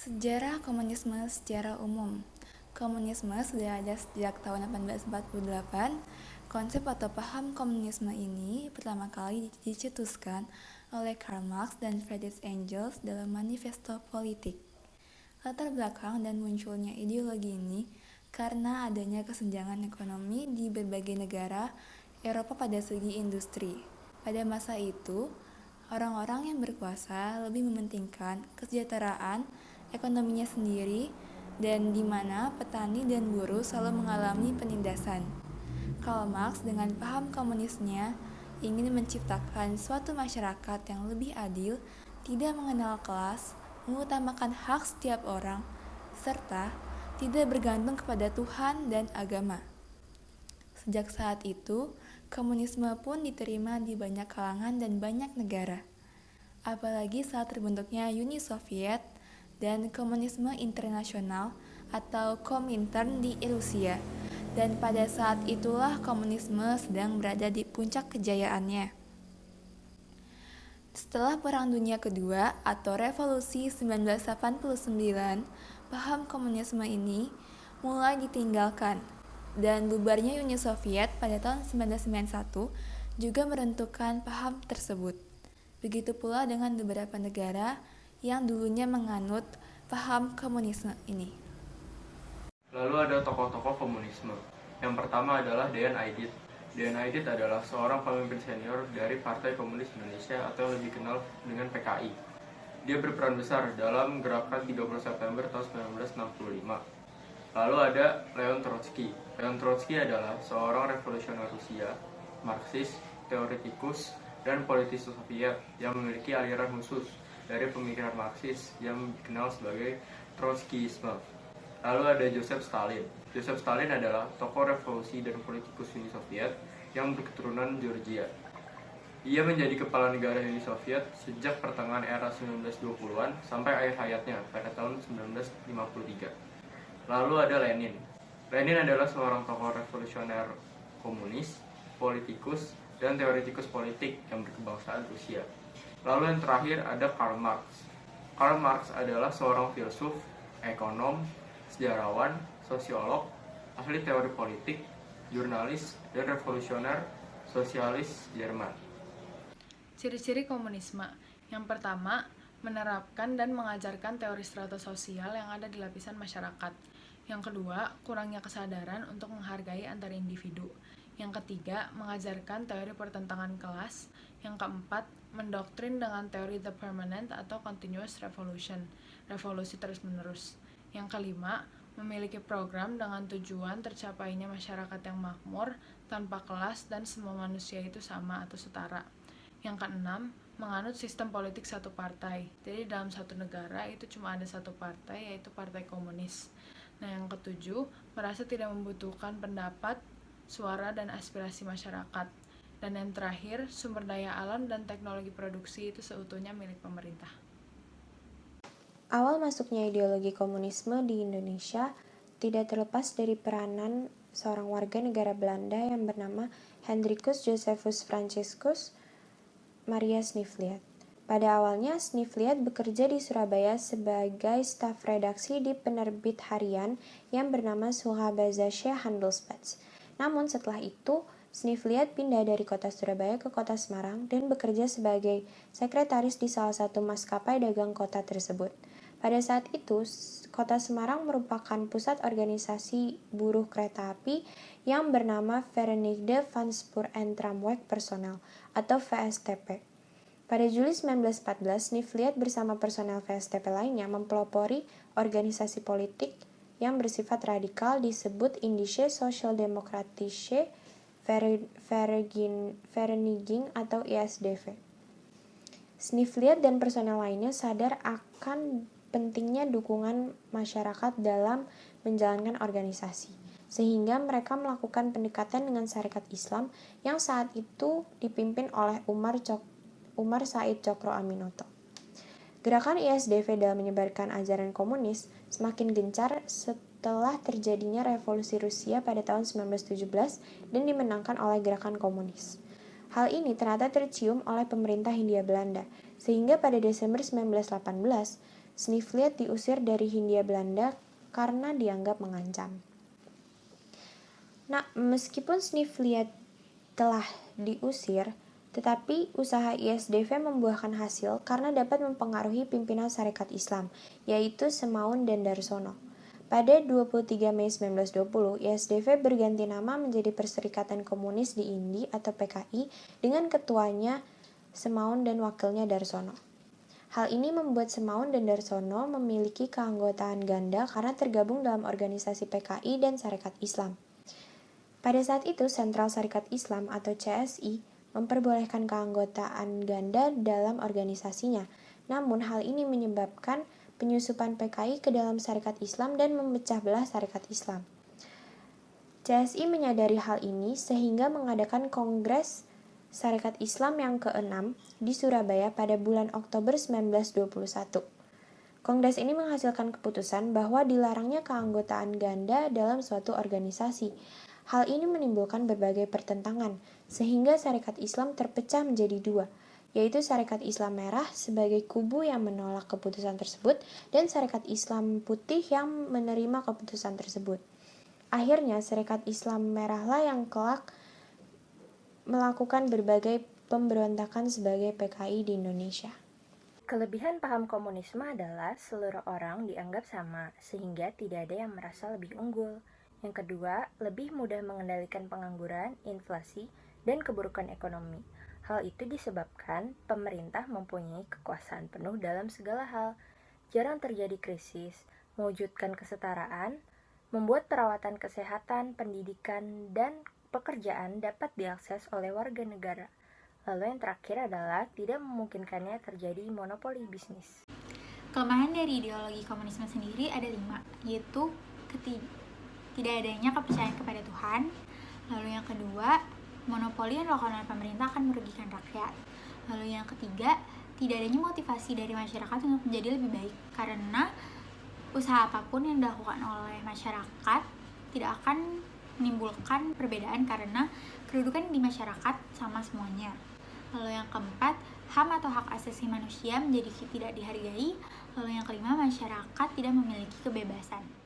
Sejarah komunisme secara umum. Komunisme sudah ada sejak tahun 1848. Konsep atau paham komunisme ini pertama kali dicetuskan oleh Karl Marx dan Friedrich Engels dalam Manifesto Politik. Latar belakang dan munculnya ideologi ini karena adanya kesenjangan ekonomi di berbagai negara Eropa pada segi industri. Pada masa itu, orang-orang yang berkuasa lebih mementingkan kesejahteraan ekonominya sendiri dan di mana petani dan buruh selalu mengalami penindasan. Karl Marx dengan paham komunisnya ingin menciptakan suatu masyarakat yang lebih adil, tidak mengenal kelas, mengutamakan hak setiap orang, serta tidak bergantung kepada Tuhan dan agama. Sejak saat itu, komunisme pun diterima di banyak kalangan dan banyak negara. Apalagi saat terbentuknya Uni Soviet dan komunisme internasional atau Komintern di Rusia. Dan pada saat itulah komunisme sedang berada di puncak kejayaannya. Setelah Perang Dunia Kedua atau Revolusi 1989, paham komunisme ini mulai ditinggalkan dan bubarnya Uni Soviet pada tahun 1991 juga menentukan paham tersebut. Begitu pula dengan beberapa negara yang dulunya menganut paham komunisme ini. Lalu ada tokoh-tokoh komunisme. Yang pertama adalah Dean Aidit. Dean Aidit adalah seorang pemimpin senior dari Partai Komunis Indonesia atau lebih dikenal dengan PKI. Dia berperan besar dalam gerakan 30 September tahun 1965. Lalu ada Leon Trotsky. Leon Trotsky adalah seorang revolusioner Rusia, Marxis, teoretikus, dan politisi Soviet yang memiliki aliran khusus dari pemikiran Marxis yang dikenal sebagai Trotskyisme. Lalu ada Joseph Stalin. Joseph Stalin adalah tokoh revolusi dan politikus Uni Soviet yang berketurunan Georgia. Ia menjadi kepala negara Uni Soviet sejak pertengahan era 1920-an sampai akhir hayatnya pada tahun 1953. Lalu ada Lenin. Lenin adalah seorang tokoh revolusioner komunis, politikus, dan teoretikus politik yang berkebangsaan Rusia. Lalu yang terakhir ada Karl Marx. Karl Marx adalah seorang filsuf, ekonom, sejarawan, sosiolog, ahli teori politik, jurnalis, dan revolusioner sosialis Jerman. Ciri-ciri komunisme. Yang pertama, menerapkan dan mengajarkan teori strata sosial yang ada di lapisan masyarakat. Yang kedua, kurangnya kesadaran untuk menghargai antar individu. Yang ketiga, mengajarkan teori pertentangan kelas. Yang keempat, mendoktrin dengan teori the permanent atau continuous revolution, revolusi terus-menerus. Yang kelima, memiliki program dengan tujuan tercapainya masyarakat yang makmur, tanpa kelas, dan semua manusia itu sama atau setara. Yang keenam, menganut sistem politik satu partai. Jadi dalam satu negara itu cuma ada satu partai, yaitu Partai Komunis. Nah, yang ketujuh, merasa tidak membutuhkan pendapat, suara, dan aspirasi masyarakat. Dan yang terakhir, sumber daya alam dan teknologi produksi itu seutuhnya milik pemerintah. Awal masuknya ideologi komunisme di Indonesia tidak terlepas dari peranan seorang warga negara Belanda yang bernama Hendrikus Josephus Franciscus Maria Snifliat. Pada awalnya, Snifliat bekerja di Surabaya sebagai staf redaksi di penerbit harian yang bernama Suhabazasche Handelsblatt. Namun setelah itu, Snifliat pindah dari kota Surabaya ke kota Semarang dan bekerja sebagai sekretaris di salah satu maskapai dagang kota tersebut. Pada saat itu, kota Semarang merupakan pusat organisasi buruh kereta api yang bernama Verenigde van Spoor en Tramweg Personeel atau VSTP. Pada Juli 1914, Snifliat bersama personel VSTP lainnya mempelopori organisasi politik yang bersifat radikal disebut Indische Sociaal-Democratische Vereniging atau ISDV. Snifliat dan personel lainnya sadar akan pentingnya dukungan masyarakat dalam menjalankan organisasi, sehingga mereka melakukan pendekatan dengan Sarekat Islam yang saat itu dipimpin oleh Umar Said Cokro Aminoto. Gerakan ISDV dalam menyebarkan ajaran komunis semakin gencar setelah terjadinya revolusi Rusia pada tahun 1917 dan dimenangkan oleh gerakan komunis. Hal ini ternyata tercium oleh pemerintah Hindia Belanda, sehingga pada Desember 1918, Sneevliet diusir dari Hindia Belanda karena dianggap mengancam. Nah, meskipun Sneevliet telah diusir, tetapi usaha ISDV membuahkan hasil karena dapat mempengaruhi pimpinan Sarekat Islam, yaitu Semaun dan Darsono. Pada 23 Mei 1920, ISDV berganti nama menjadi Perserikatan Komunis di Indi atau PKI dengan ketuanya Semaun dan wakilnya Darsono. Hal ini membuat Semaun dan Darsono memiliki keanggotaan ganda karena tergabung dalam organisasi PKI dan Sarekat Islam. Pada saat itu, Sentral Sarekat Islam atau CSI memperbolehkan keanggotaan ganda dalam organisasinya. Namun hal ini menyebabkan penyusupan PKI ke dalam Sarekat Islam dan memecah belah Sarekat Islam. CSI menyadari hal ini sehingga mengadakan Kongres Sarekat Islam yang ke-6 di Surabaya pada bulan Oktober 1921. Kongres ini menghasilkan keputusan bahwa dilarangnya keanggotaan ganda dalam suatu organisasi. Hal ini menimbulkan berbagai pertentangan, sehingga Sarekat Islam terpecah menjadi dua, yaitu Sarekat Islam Merah sebagai kubu yang menolak keputusan tersebut dan Sarekat Islam Putih yang menerima keputusan tersebut. Akhirnya, Sarekat Islam Merahlah yang kelak melakukan berbagai pemberontakan sebagai PKI di Indonesia. Kelebihan paham komunisme adalah seluruh orang dianggap sama, sehingga tidak ada yang merasa lebih unggul. Yang kedua, lebih mudah mengendalikan pengangguran, inflasi, dan keburukan ekonomi. Hal itu disebabkan pemerintah mempunyai kekuasaan penuh dalam segala hal. Jarang terjadi krisis, mewujudkan kesetaraan, membuat perawatan kesehatan, pendidikan, dan pekerjaan dapat diakses oleh warga negara. Lalu yang terakhir adalah tidak memungkinkannya terjadi monopoli bisnis. Kelemahan dari ideologi komunisme sendiri ada 5, yaitu tidak adanya kepercayaan kepada Tuhan. Lalu yang kedua, monopoli yang dilakukan oleh pemerintah akan merugikan rakyat. Lalu yang ketiga, tidak adanya motivasi dari masyarakat untuk menjadi lebih baik, karena usaha apapun yang dilakukan oleh masyarakat tidak akan menimbulkan perbedaan karena kedudukan di masyarakat sama semuanya. Lalu yang keempat, HAM atau hak asasi manusia menjadi tidak dihargai. Lalu yang kelima, masyarakat tidak memiliki kebebasan.